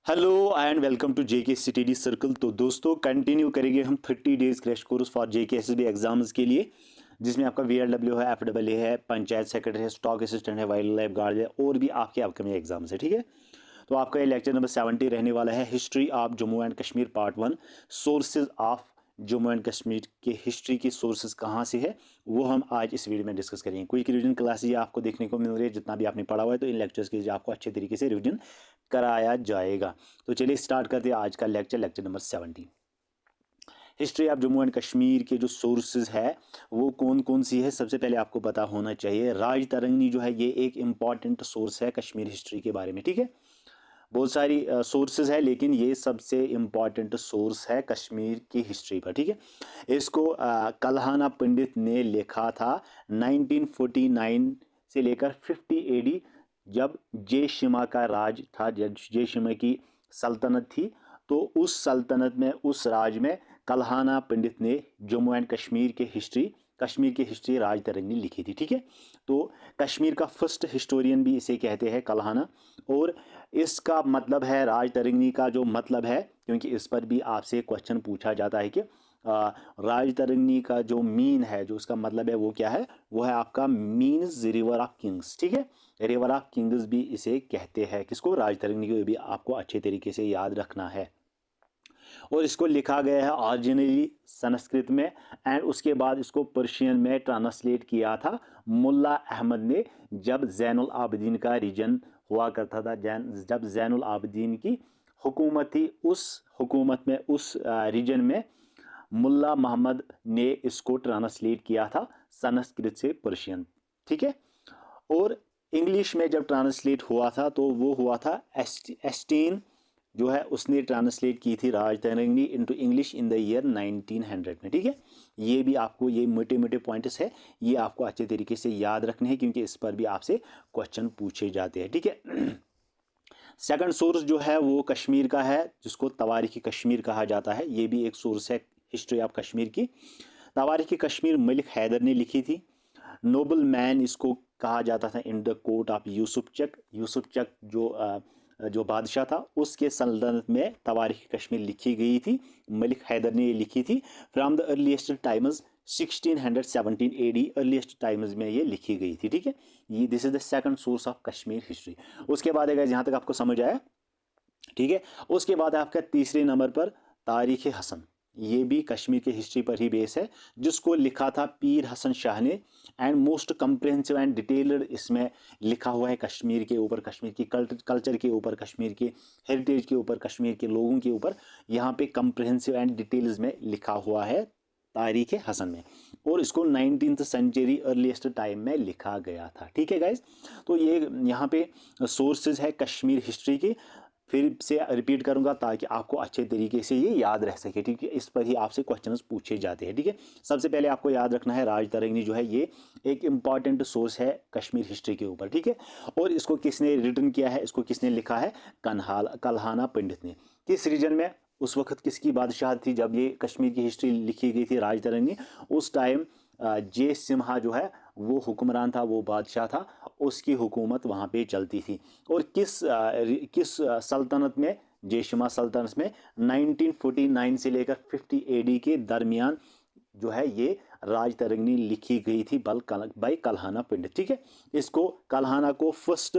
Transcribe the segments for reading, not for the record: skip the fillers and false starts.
Hello and welcome to JK study circle. तो दोस्तों continue करेंगे हम 30 days crash course for JK SSB exams के लिए, जिसमें आपका वीएलडब्ल्यू है, एफडब्ल्यू है, पंचायत सेक्रेटरी है, स्टॉक असिस्टेंट है, वाइल्ड लाइफ गार्ड है और भी आपके अपकमिंग एग्जाम्स है। ठीक है, तो आपका ये लेक्चर नंबर 70 रहने वाला है। History of Jammu and Kashmir part 1, sources of Jammu and Kashmir के हिस्ट्री की सोर्सेज कहाँ से है वो हम आज इस वीडियो में डिस्कस करेंगे। क्विक रिवीजन क्लासेज ये आपको देखने को मिल रही है, जितना भी आपने पढ़ा हुआ है तो इन लेक्चर्स के आपको अच्छे तरीके से रिवीजन कराया जाएगा। तो चलिए स्टार्ट करते हैं आज का lecture number 70। History of Jammu and Kashmir के जो सोर्सेज है वो कौन कौन सी है, सबसे पहले आपको पता होना चाहिए। राज तरंगनी जो है ये एक इम्पॉर्टेंट सोर्स है कश्मीर हिस्ट्री के बारे में। ठीक है, बहुत सारी सोर्सेज है लेकिन ये सबसे इम्पॉर्टेंट सोर्स है कश्मीर की हिस्ट्री पर। ठीक है, इसको कल्हाना पंडित ने लिखा था 1949 से लेकर 50 एडी, जब जय शिमा का राज था, जब जय शिमा की सल्तनत थी। तो उस सल्तनत में, उस राज में कल्हाना पंडित ने जम्मू एंड कश्मीर की हिस्ट्री राज तरंगनी लिखी थी। ठीक है, तो कश्मीर का फर्स्ट हिस्टोरियन भी इसे कहते हैं कल्हाना। और इसका मतलब है, राज तरंगनी का जो मतलब है, क्योंकि इस पर भी आपसे क्वेश्चन पूछा जाता है कि राज तरंगनी का जो मीन है, जो उसका मतलब है वो क्या है, वो है आपका मीन्स रिवर ऑफ किंग्स। ठीक है, रिवर ऑफ किंग्स भी इसे कहते हैं। किसको? राज तरंगनी को भी आपको अच्छे तरीके से याद रखना है। और इसको लिखा गया है ओरिजिनली संस्कृत में एंड उसके बाद इसको पर्शियन में ट्रांसलेट किया था मुल्ला अहमद ने, जब जैनुल आबदीन का रीजन हुआ करता था, जब जैनुल आबदीन की हुकूमत थी, उस हुकूमत में, उस रीजन में मुल्ला मोहम्मद ने इसको ट्रांसलेट किया था संस्कृत से पर्शियन। ठीक है, और इंग्लिश में जब ट्रांसलेट हुआ था तो वो हुआ था एस्टीन जो है उसने ट्रांसलेट की थी Raj Tarangini into English in the year 1900 में। ठीक है, ये भी आपको, ये मोटे मोटे पॉइंट्स है, ये आपको अच्छे तरीके से याद रखने हैं क्योंकि इस पर भी आपसे क्वेश्चन पूछे जाते हैं। ठीक है, सेकंड सोर्स जो है वो कश्मीर का है, जिसको तवारीख कश्मीर कहा जाता है। ये भी एक सोर्स है हिस्ट्री ऑफ कश्मीर की। तवारीख कश्मीर मलिक हैदर ने लिखी थी। नोबल मैन इसको कहा जाता था in the court of Yusuf Chak. Yusuf Chak जो बादशाह था, उसके सल्तनत में तवारीख कश्मीर लिखी गई थी, मलिक हैदर ने ये लिखी थी। From the earliest times 1617 AD, earliest times में ये लिखी गई थी। ठीक है, ये this is the second source of Kashmir history. उसके बाद अगर जहाँ तक आपको समझ आया, ठीक है, उसके बाद आपका तीसरे नंबर पर तारीख हसन। ये भी कश्मीर के हिस्ट्री पर ही बेस है, जिसको लिखा था पीर हसन शाह ने and most comprehensive and detailed इसमें लिखा हुआ है कश्मीर के ऊपर, कश्मीर की कल्चर के ऊपर, कश्मीर के हेरिटेज के ऊपर, कश्मीर के लोगों के ऊपर यहाँ पे कंप्रेहेंसिव एंड डिटेल्स में लिखा हुआ है तारीख हसन में। और इसको 19th सेंचुरी अर्लीस्ट टाइम में लिखा गया था। ठीक है गाइज, तो ये यहाँ पे सोर्सेज है कश्मीर हिस्ट्री की। फिर से रिपीट करूंगा ताकि आपको अच्छे तरीके से ये याद रह सके। ठीक है, इस पर ही आपसे क्वेश्चंस पूछे जाते हैं। ठीक है, सबसे पहले आपको याद रखना है राज तरंगनी जो है ये एक इम्पॉर्टेंट सोर्स है कश्मीर हिस्ट्री के ऊपर। ठीक है, और इसको किसने रिटर्न किया है, इसको किसने लिखा है? कल्हाना पंडित ने। किस रीजन में, उस वक्त किसकी बादशाह थी जब ये कश्मीर की हिस्ट्री लिखी गई थी राज तरंगनी? उस टाइम जय सिम्हा जो है वो हुक्मरान था, वो बादशाह था, उसकी हुकूमत वहाँ पे चलती थी। और किस सल्तनत में? जय सिम्हा सल्तनत में 1949 से लेकर 50 एडी के दरमियान जो है ये राज तरंगनी लिखी गई थी बाई कल्हाना पंडित। ठीक है, इसको कल्हाना को फर्स्ट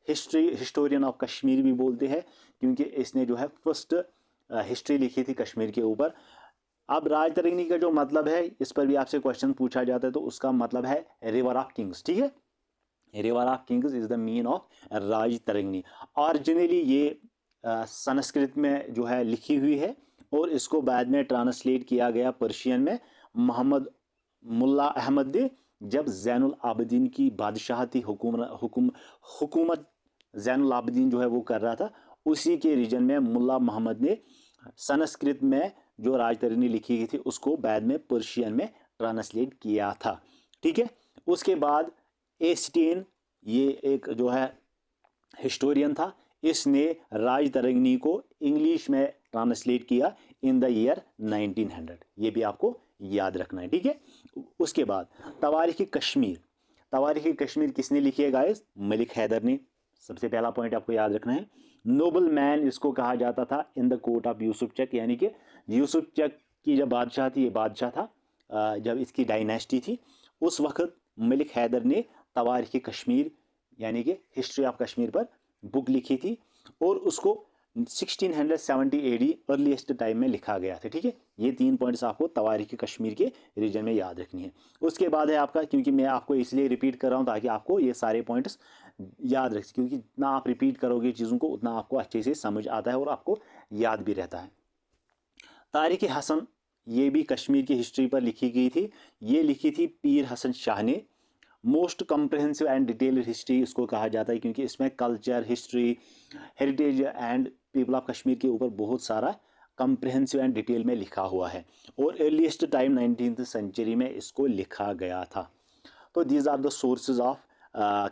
हिस्टोरियन ऑफ कश्मीर भी बोलते हैं क्योंकि इसने जो है फर्स्ट हिस्ट्री लिखी थी कश्मीर के ऊपर। अब राज तरंगनी का जो मतलब है, इस पर भी आपसे क्वेश्चन पूछा जाता है, तो उसका मतलब है रिवर ऑफ किंग्स। ठीक है, river of kings is the mean of Raj Tarangini. Originally ये संस्कृत में जो है लिखी हुई है और इसको बाद में ट्रांसलेट किया गया पर्शियन में मोहम्मद मुल्ला अहमद ने, जब जैनुल आबदीन की बादशाह थी, हुकूमत जैनुल आबदीन जो है वो कर रहा था, उसी के रीजन में मुल्ला मोहम्मद ने संस्कृत में जो राज तरंगनी लिखी गई थी उसको बाद में पर्शियन में ट्रांसलेट किया था। ठीक है, उसके बाद एस्टीन, ये एक जो है हिस्टोरियन था, इसने राज तरंगनी को इंग्लिश में ट्रांसलेट किया इन द ईयर 1900। ये भी आपको याद रखना है। ठीक है, उसके बाद तवारीख कश्मीर। तवारीख कश्मीर किसने लिखी है गाइस? मलिक हैदर ने। सबसे पहला पॉइंट आपको याद रखना है, नोबल मैन इसको कहा जाता था in the court of Yusuf Chak, यानी कि यूसुफ चक की जब बादशाह थी, ये बादशाह था जब इसकी डायनेस्टी थी, उस वक्त मलिक हैदर ने तवारीख़ कश्मीर यानी कि हिस्ट्री ऑफ कश्मीर पर बुक लिखी थी और उसको 1670 AD अर्लीस्ट टाइम में लिखा गया था। ठीक है, ये 3 पॉइंट्स आपको तवारीख़ कश्मीर के रीजन में याद रखनी है। उसके बाद है आपका, क्योंकि मैं आपको इसलिए रिपीट कर रहा हूँ ताकि आपको ये सारे पॉइंट्स याद रख, क्योंकि जितना आप रिपीट करोगे चीज़ों को उतना आपको अच्छे से समझ आता है और आपको याद भी रहता है। तारिक हसन, ये भी कश्मीर की हिस्ट्री पर लिखी गई थी। ये लिखी थी पीर हसन शाह ने। Most comprehensive and detailed history इसको कहा जाता है, क्योंकि इसमें culture, history, heritage and people of Kashmir के ऊपर बहुत सारा कम्प्रहेंसिव एंड डिटेल में लिखा हुआ है और अर्लीस्ट टाइम 19th सेंचुरी में इसको लिखा गया था। तो these are the sources of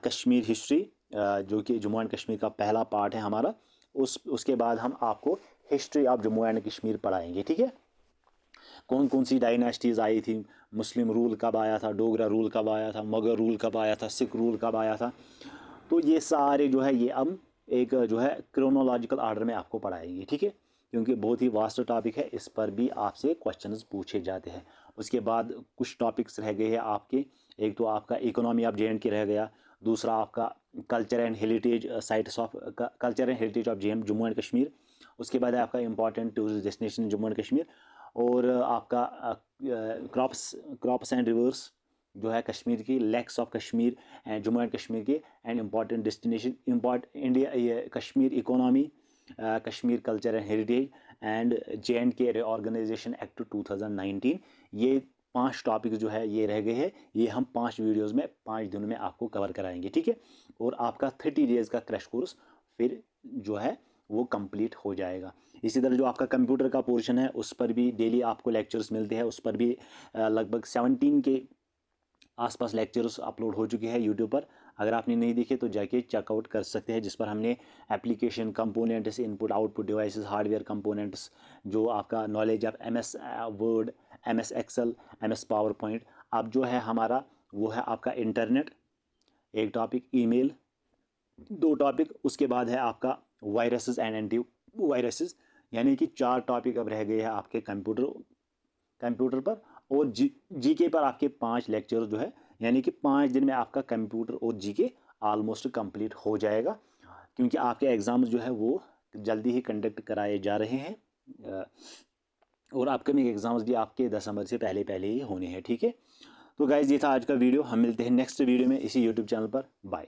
Kashmir history, जो कि जम्मू एंड कश्मीर का पहला पार्ट है हमारा। उसके बाद हम आपको history of Jammu and Kashmir पढ़ाएंगे। ठीक है, कौन कौन सी डायनास्टीज़ आई थी, मुस्लिम रूल कब आया था, डोगरा रूल कब आया था, मगर रूल कब आया था, सिख रूल कब आया था, तो ये सारे जो है ये हम एक जो है क्रोनोलॉजिकल आर्डर में आपको पढ़ाएंगे। ठीक है, क्योंकि बहुत ही वास्ट टॉपिक है, इस पर भी आपसे क्वेश्चंस पूछे जाते हैं। उसके बाद कुछ टॉपिक्स रह गए हैं आपके, एक तो आपका इकोनॉमी ऑफ JNK रह गया, दूसरा आपका culture and heritage sites of culture and heritage of Jammu and Kashmir. उसके बाद है आपका important tourist destination Jammu and Kashmir, और आपका क्रॉप्स एंड रिवर्स जो है कश्मीर की, lakes of Kashmir and Jammu and Kashmir के, and important destination India Kashmir economy, Kashmir culture and heritage and JNK reorganisation act 2019। ये 5 टॉपिक जो है ये रह गए हैं, ये हम 5 वीडियोज़ में 5 दिनों में आपको कवर कराएंगे। ठीक है, और आपका 30 डेज़ का क्रैश कोर्स फिर जो है वो कंप्लीट हो जाएगा। इसी तरह जो आपका कंप्यूटर का पोर्शन है उस पर भी डेली आपको लेक्चर्स मिलते हैं, उस पर भी लगभग 17 के आसपास लेक्चर्स अपलोड हो चुके हैं यूट्यूब पर। अगर आपने नहीं देखे तो जाके चेकआउट कर सकते हैं, जिस पर हमने application components, input output devices, hardware components, जो आपका knowledge of MS Word, MS Excel, MS PowerPoint, अब जो है हमारा वो है आपका इंटरनेट, एक टॉपिक ईमेल, 2 टॉपिक, उसके बाद है आपका वायरसेस एंड एंटी वायरसेस, यानी कि 4 टॉपिक अब रह गए हैं आपके कंप्यूटर पर। और GK पर आपके 5 लेक्चर जो है, यानी कि 5 दिन में आपका कंप्यूटर और GK ऑलमोस्ट कंप्लीट हो जाएगा, क्योंकि आपके एग्ज़ाम्स जो है वो जल्दी ही कंडक्ट कराए जा रहे हैं और अपकमिंग एग्ज़ाम्स भी आपके दिसंबर से पहले ही होने हैं। ठीक है, तो गाइज़ ये था आज का वीडियो, हम मिलते हैं नेक्स्ट वीडियो में इसी यूट्यूब चैनल पर। बाय।